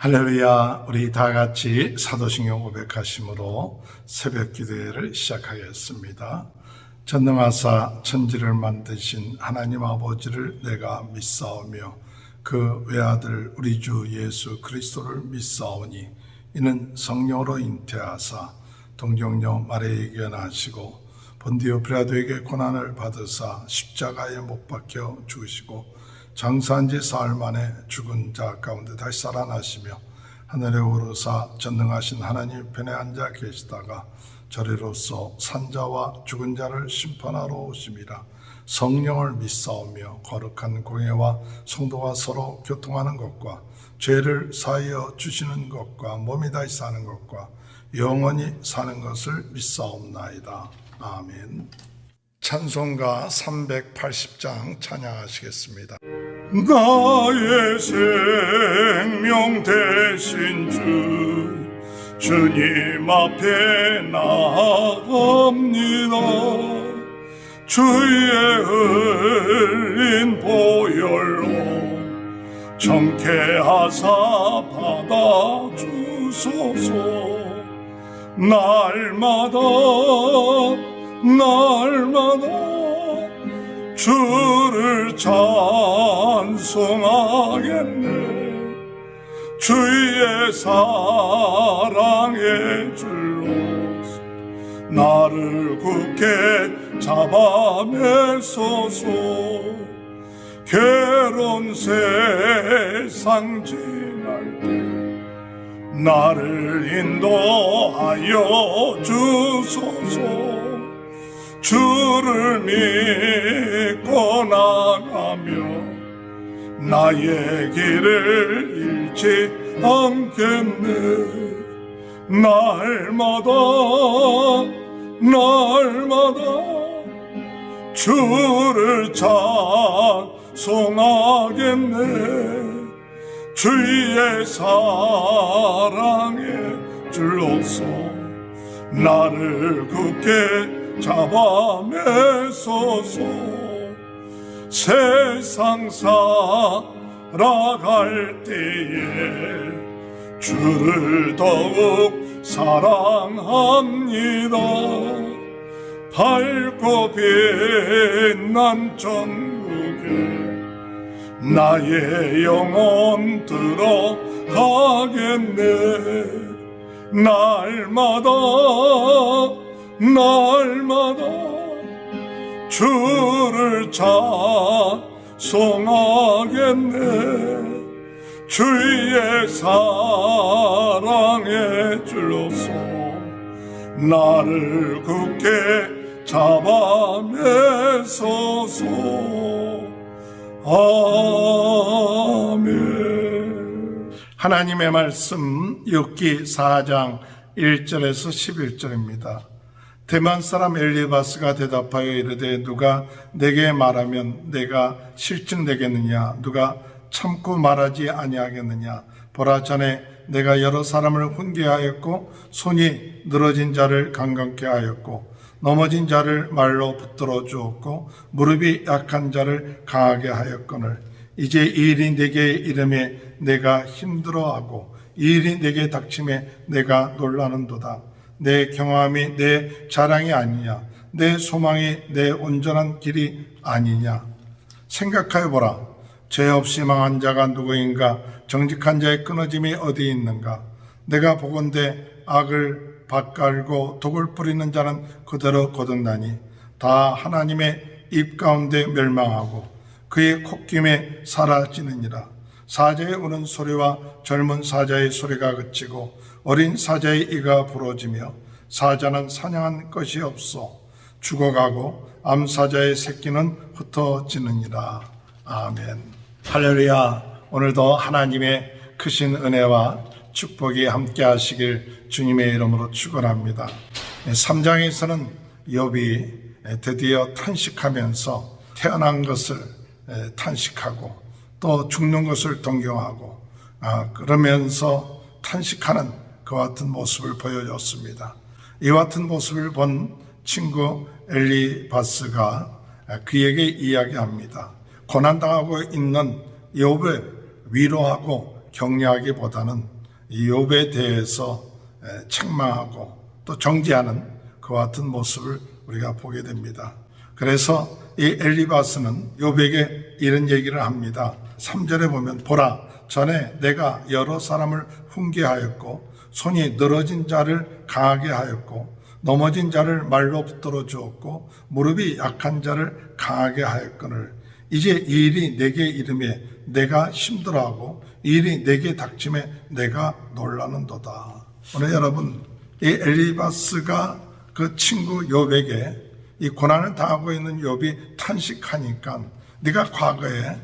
할렐루야. 우리 다 같이 사도신경 고백하심으로 새벽 기도회를 시작하겠습니다. 전능하사 천지를 만드신 하나님 아버지를 내가 믿사오며 그 외아들 우리 주 예수 그리스도를 믿사오니 이는 성령으로 잉태하사 동정녀 마리아에게 나시고 본디오 빌라도에게 고난을 받으사 십자가에 못 박혀 죽으시고 장사한 지 사흘 만에 죽은 자 가운데 다시 살아나시며 하늘에 오르사 전능하신 하나님 편에 앉아 계시다가 저리로서 산자와 죽은 자를 심판하러 오심이라. 성령을 믿사오며 거룩한 공예와 성도가 서로 교통하는 것과 죄를 사하여 주시는 것과 몸이 다시 사는 것과 영원히 사는 것을 믿사옵나이다. 아멘. 찬송가 380장 찬양하시겠습니다. 나의 생명 되신 주님 앞에 나아갑니다. 주의 흘린 보혈로 정케하사 받아주소서. 날마다 주를 찬송하겠네. 주의 사랑의 줄로 나를 굳게 잡아매소서. 괴로운 세상 지날 때 나를 인도하여 주소서. 주를 믿고 나가며 나의 길을 잃지 않겠네. 날마다 주를 찬송하겠네. 주의 사랑의 줄로서 나를 굳게 잡아매소서. 세상 살아갈 때에 주를 더욱 사랑합니다. 밝고 빛난 천국에 나의 영혼 들어가겠네. 날마다 주를 찬송하겠네. 주의 사랑의 줄로서 나를 굳게 잡아매소서. 아멘. 하나님의 말씀 욥기 4장 1절에서 11절입니다. 대만 사람 엘리바스가 대답하여 이르되 누가 내게 말하면 내가 실증되겠느냐? 누가 참고 말하지 아니하겠느냐? 보라, 전에 내가 여러 사람을 훈계하였고 손이 늘어진 자를 강건케 하였고 넘어진 자를 말로 붙들어 주었고 무릎이 약한 자를 강하게 하였거늘 이제 이 일이 내게 이름에 내가 힘들어하고 이 일이 내게 닥침에 내가 놀라는도다. 내 경험이 내 자랑이 아니냐? 내 소망이 내 온전한 길이 아니냐? 생각하여 보라. 죄 없이 망한 자가 누구인가? 정직한 자의 끊어짐이 어디 있는가? 내가 보건대 악을 밭갈고 독을 뿌리는 자는 그대로 거듭나니 다 하나님의 입 가운데 멸망하고 그의 콧김에 사라지느니라. 사자의 우는 소리와 젊은 사자의 소리가 그치고 어린 사자의 이가 부러지며 사자는 사냥한 것이 없어 죽어가고 암사자의 새끼는 흩어지느니라. 아멘. 할렐루야. 오늘도 하나님의 크신 은혜와 축복이 함께 하시길 주님의 이름으로 축원합니다. 3장에서는 욥이 드디어 탄식하면서 태어난 것을 탄식하고 또 죽는 것을 동경하고 그러면서 탄식하는 그와 같은 모습을 보여줬습니다. 이와 같은 모습을 본 친구 엘리바스가 그에게 이야기합니다. 고난당하고 있는 욥을 위로하고 격려하기보다는 이 욥에 대해서 책망하고 또 정죄하는 그와 같은 모습을 우리가 보게 됩니다. 그래서 이 엘리바스는 욥에게 이런 얘기를 합니다. 3절에 보면 보라, 전에 내가 여러 사람을 훈계하였고 손이 늘어진 자를 강하게 하였고 넘어진 자를 말로 붙들어 주었고 무릎이 약한 자를 강하게 하였거늘 이제 이 일이 내게 이름에 내가 힘들어하고 이 일이 내게 닥침에 내가 놀라는도다. 오늘 여러분, 이 엘리바스가 그 친구 욥에게 이 고난을 당하고 있는 욥이 탄식하니까 네가 과거에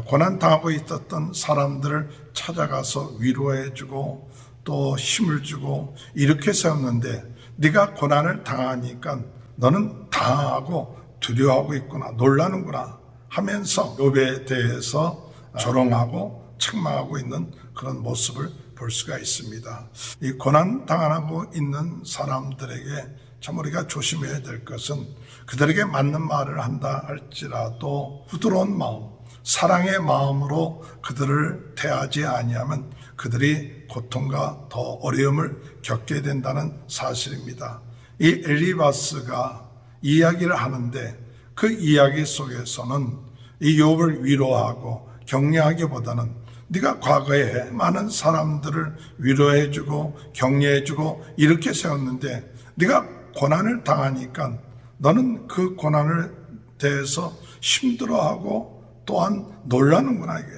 고난 당하고 있었던 사람들을 찾아가서 위로해 주고 또 힘을 주고 이렇게 세웠는데 네가 고난을 당하니까 너는 당하고 두려워하고 있구나, 놀라는구나 하면서 욥에 대해서 조롱하고 책망하고 있는 그런 모습을 볼 수가 있습니다. 이 고난 당하고 있는 사람들에게 참 우리가 조심해야 될 것은 그들에게 맞는 말을 한다 할지라도 부드러운 마음, 사랑의 마음으로 그들을 대하지 아니하면 그들이 고통과 더 어려움을 겪게 된다는 사실입니다. 이 엘리바스가 이야기를 하는데 그 이야기 속에서는 이 욥을 위로하고 격려하기보다는 네가 과거에 많은 사람들을 위로해주고 격려해주고 이렇게 세웠는데 네가 고난을 당하니까 너는 그 고난을 대해서 힘들어하고 또한 놀라는구나, 이게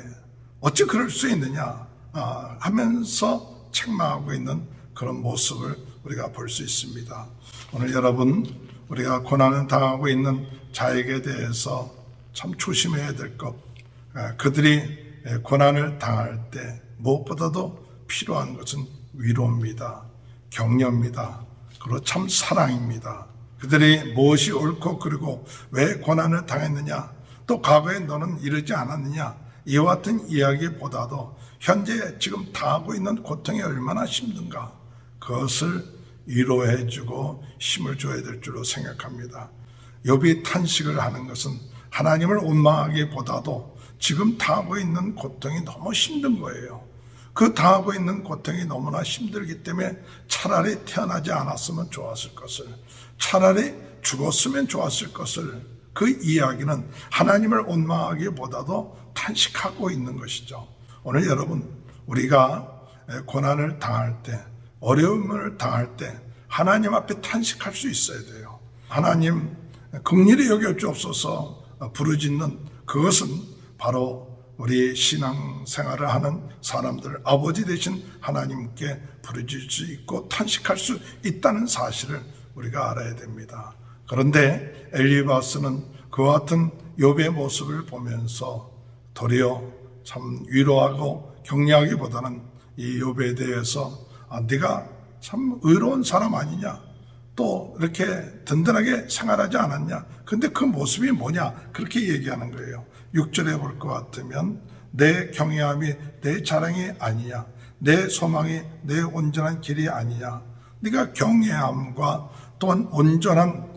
어찌 그럴 수 있느냐 하면서 책망하고 있는 그런 모습을 우리가 볼 수 있습니다. 오늘 여러분, 우리가 고난을 당하고 있는 자에게 대해서 참 조심해야 될 것, 그들이 고난을 당할 때 무엇보다도 필요한 것은 위로입니다. 격려입니다. 그리고 참 사랑입니다. 그들이 무엇이 옳고 그리고 왜 고난을 당했느냐, 또 과거에 너는 이러지 않았느냐, 이와 같은 이야기보다도 현재 지금 당하고 있는 고통이 얼마나 힘든가, 그것을 위로해주고 힘을 줘야 될 줄로 생각합니다. 욥이 탄식을 하는 것은 하나님을 원망하기보다도 지금 당하고 있는 고통이 너무 힘든 거예요. 그 당하고 있는 고통이 너무나 힘들기 때문에 차라리 태어나지 않았으면 좋았을 것을, 차라리 죽었으면 좋았을 것을, 그 이야기는 하나님을 원망하기보다도 탄식하고 있는 것이죠. 오늘 여러분, 우리가 고난을 당할 때, 어려움을 당할 때 하나님 앞에 탄식할 수 있어야 돼요. 하나님 긍휼히 여겨 주옵소서 부르짖는 그것은 바로 우리 신앙생활을 하는 사람들, 아버지 되신 하나님께 부르짖을 수 있고 탄식할 수 있다는 사실을 우리가 알아야 됩니다. 그런데 엘리바스는 그와 같은 욥의 모습을 보면서 도리어 참 위로하고 격려하기보다는 이 욥에 대해서 네가 참 의로운 사람 아니냐, 또 이렇게 든든하게 생활하지 않았냐, 근데 그 모습이 뭐냐, 그렇게 얘기하는 거예요. 6절에 볼 것 같으면 내 경외함이 내 자랑이 아니냐, 내 소망이 내 온전한 길이 아니냐, 네가 경외함과 또한 온전한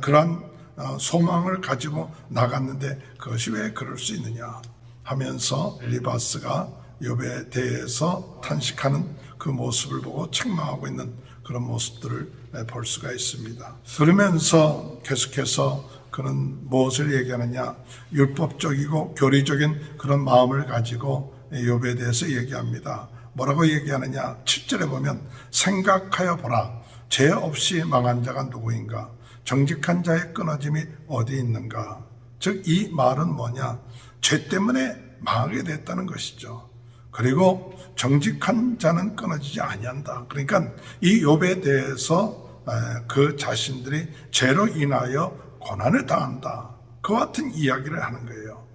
그런 소망을 가지고 나갔는데 그것이 왜 그럴 수 있느냐 하면서 엘리바스가 욥에 대해서 탄식하는 그 모습을 보고 책망하고 있는 그런 모습들을 볼 수가 있습니다. 그러면서 계속해서 그는 무엇을 얘기하느냐, 율법적이고 교리적인 그런 마음을 가지고 욥에 대해서 얘기합니다. 뭐라고 얘기하느냐, 7절에 보면 생각하여 보라, 죄 없이 망한 자가 누구인가, 정직한 자의 끊어짐이 어디 있는가. 즉 이 말은 뭐냐, 죄 때문에 망하게 됐다는 것이죠. 그리고 정직한 자는 끊어지지 아니한다. 그러니까 이 욥에 대해서 그 자신들이 죄로 인하여 고난을 당한다, 그와 같은 이야기를 하는 거예요.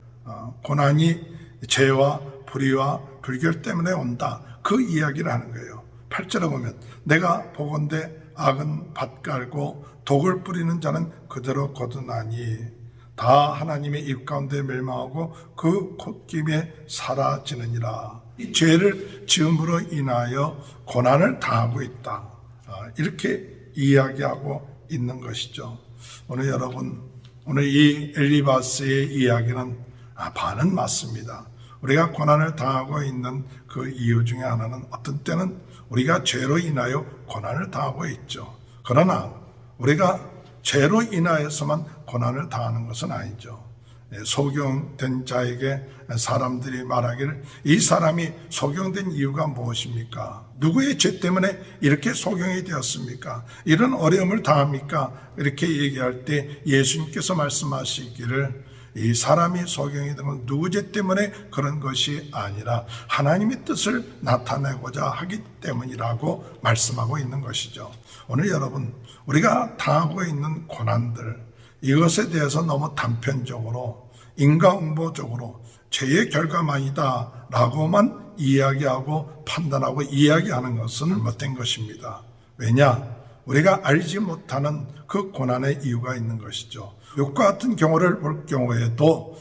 고난이 죄와 불의와 불결 때문에 온다, 그 이야기를 하는 거예요. 8절에 보면 내가 보건대 악은 밭 깔고 독을 뿌리는 자는 그대로 거두나니 다 하나님의 입 가운데 멸망하고 그 콧김에 사라지느니라. 이 죄를 지음으로 인하여 고난을 당하고 있다, 이렇게 이야기하고 있는 것이죠. 오늘 여러분, 오늘 이 엘리바스의 이야기는 반은 맞습니다. 우리가 고난을 당하고 있는 그 이유 중에 하나는 어떤 때는 우리가 죄로 인하여 고난을 당하고 있죠. 그러나 우리가 죄로 인하여서만 고난을 당하는 것은 아니죠. 소경된 자에게 사람들이 말하기를 이 사람이 소경된 이유가 무엇입니까? 누구의 죄 때문에 이렇게 소경이 되었습니까? 이런 어려움을 당합니까? 이렇게 얘기할 때 예수님께서 말씀하시기를 이 사람이 소경이 된 건 누구 죄 때문에 그런 것이 아니라 하나님의 뜻을 나타내고자 하기 때문이라고 말씀하고 있는 것이죠. 오늘 여러분, 우리가 당하고 있는 고난들, 이것에 대해서 너무 단편적으로 인과응보적으로 죄의 결과만이다 라고만 이야기하고 판단하고 이야기하는 것은 잘못된 것입니다. 왜냐? 우리가 알지 못하는 그 고난의 이유가 있는 것이죠. 이것과 같은 경우를 볼 경우에도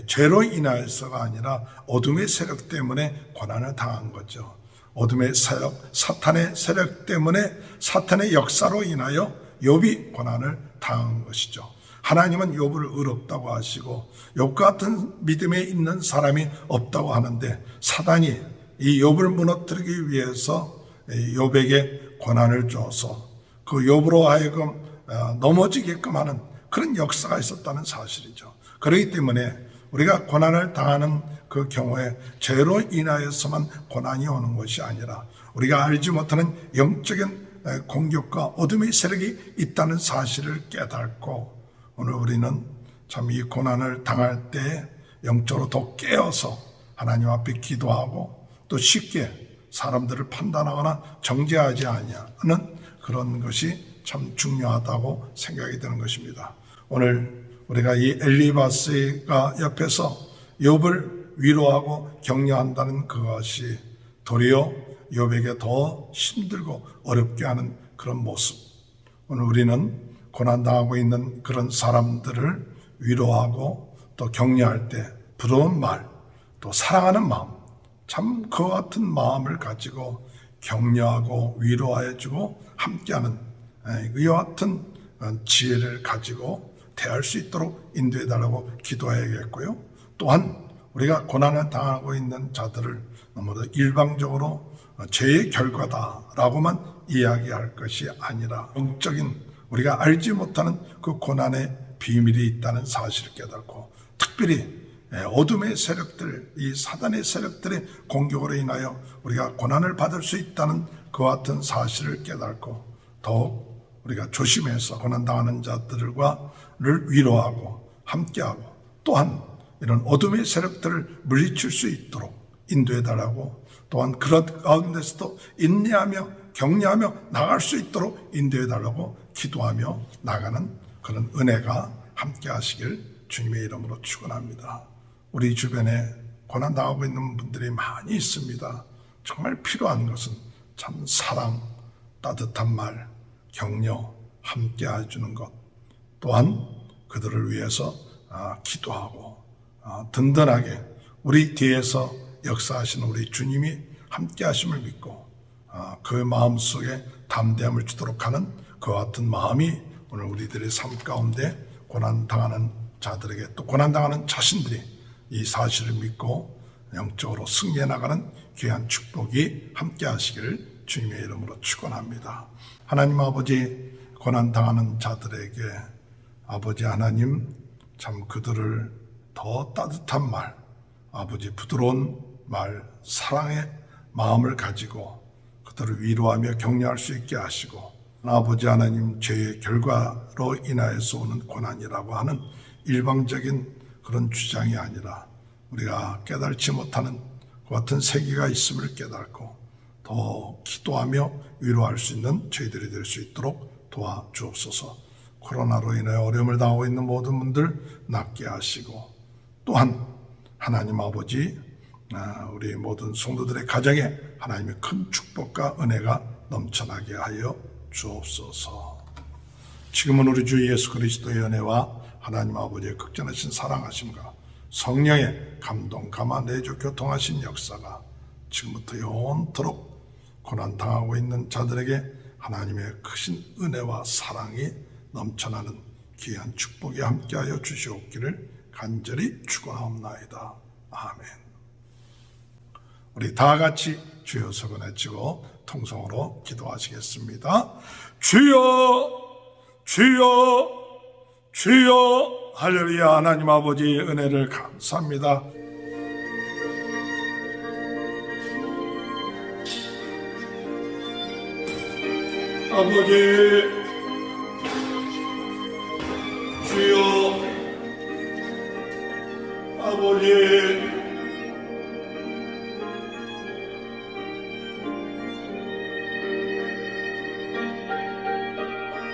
죄로 인하여서가 아니라 어둠의 세력 때문에 고난을 당한 거죠. 어둠의 세력, 사탄의 세력 때문에 사탄의 역사로 인하여 욥이 고난을 당한 것이죠. 하나님은 욥을 의롭다고 하시고 욥과 같은 믿음에 있는 사람이 없다고 하는데 사단이 이 욥을 무너뜨리기 위해서 욥에게 고난을 줘서 그 욥으로 하여금 넘어지게끔 하는 그런 역사가 있었다는 사실이죠. 그렇기 때문에 우리가 고난을 당하는 그 경우에 죄로 인하여서만 고난이 오는 것이 아니라 우리가 알지 못하는 영적인 공격과 어둠의 세력이 있다는 사실을 깨닫고 오늘 우리는 참 이 고난을 당할 때 영적으로 더 깨어서 하나님 앞에 기도하고 또 쉽게 사람들을 판단하거나 정죄하지 아니하는 그런 것이 참 중요하다고 생각이 드는 것입니다. 오늘 우리가 이 엘리바스가 옆에서 욥을 위로하고 격려한다는 그것이 도리어 욥에게 더 힘들고 어렵게 하는 그런 모습. 오늘 우리는 고난당하고 있는 그런 사람들을 위로하고 또 격려할 때 부러운 말, 또 사랑하는 마음, 참 그와 같은 마음을 가지고 격려하고 위로하여 주고 함께하는 이와 같은 지혜를 가지고 대할 수 있도록 인도해 달라고 기도해야겠고요. 또한 우리가 고난을 당하고 있는 자들을 너무도 일방적으로 죄의 결과다라고만 이야기할 것이 아니라 영적인 우리가 알지 못하는 그 고난의 비밀이 있다는 사실을 깨닫고 특별히 어둠의 세력들, 이 사단의 세력들의 공격으로 인하여 우리가 고난을 받을 수 있다는 그와 같은 사실을 깨닫고 더욱 우리가 조심해서 고난당하는 자들과를 위로하고 함께하고 또한 이런 어둠의 세력들을 물리칠 수 있도록 인도해달라고 또한 그런 가운데서도 인내하며 격려하며 나갈 수 있도록 인도해달라고 기도하며 나가는 그런 은혜가 함께 하시길 주님의 이름으로 축원합니다. 우리 주변에 고난당하고 있는 분들이 많이 있습니다. 정말 필요한 것은 참 사랑, 따뜻한 말, 격려, 함께 해주는 것 또한 그들을 위해서 기도하고 든든하게 우리 뒤에서 역사하시는 우리 주님이 함께 하심을 믿고 그 마음속에 담대함을 주도록 하는 그와 같은 마음이 오늘 우리들의 삶 가운데 고난당하는 자들에게 또 고난당하는 자신들이 이 사실을 믿고 영적으로 승리해 나가는 귀한 축복이 함께 하시기를 주님의 이름으로 축원합니다. 하나님 아버지 고난당하는 자들에게 아버지 하나님 참 그들을 더 따뜻한 말 아버지 부드러운 말 사랑의 마음을 가지고 그들을 위로하며 격려할 수 있게 하시고 아버지 하나님 죄의 결과로 인하여서 오는 고난이라고 하는 일방적인 그런 주장이 아니라 우리가 깨달지 못하는 그 같은 세계가 있음을 깨닫고 더 기도하며 위로할 수 있는 저희들이 될 수 있도록 도와주옵소서. 코로나로 인해 어려움을 당하고 있는 모든 분들 낫게 하시고 또한 하나님 아버지 우리 모든 성도들의 가정에 하나님의 큰 축복과 은혜가 넘쳐나게 하여 주옵소서. 지금은 우리 주 예수 그리스도의 은혜와 하나님 아버지의 극전하신 사랑하심과 성령의 감동, 감화, 내조, 교통하신 역사가 지금부터 영원토록 고난당하고 있는 자들에게 하나님의 크신 은혜와 사랑이 넘쳐나는 귀한 축복이 함께하여 주시옵기를 간절히 축원하옵나이다. 아멘. 우리 다 같이 주여 서건 외치고 통성으로 기도하시겠습니다. 주여 주여 주여. 할렐루야. 하나님 아버지의 은혜를 감사합니다. 아버지 주여 아버지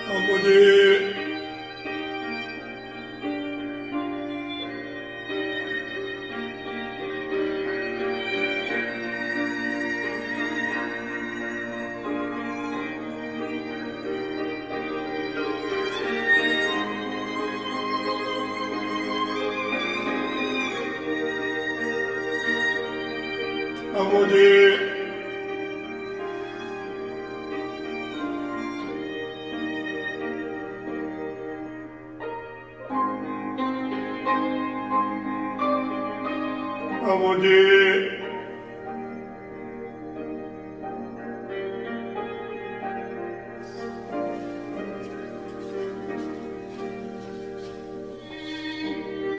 아버지 아버지 아버지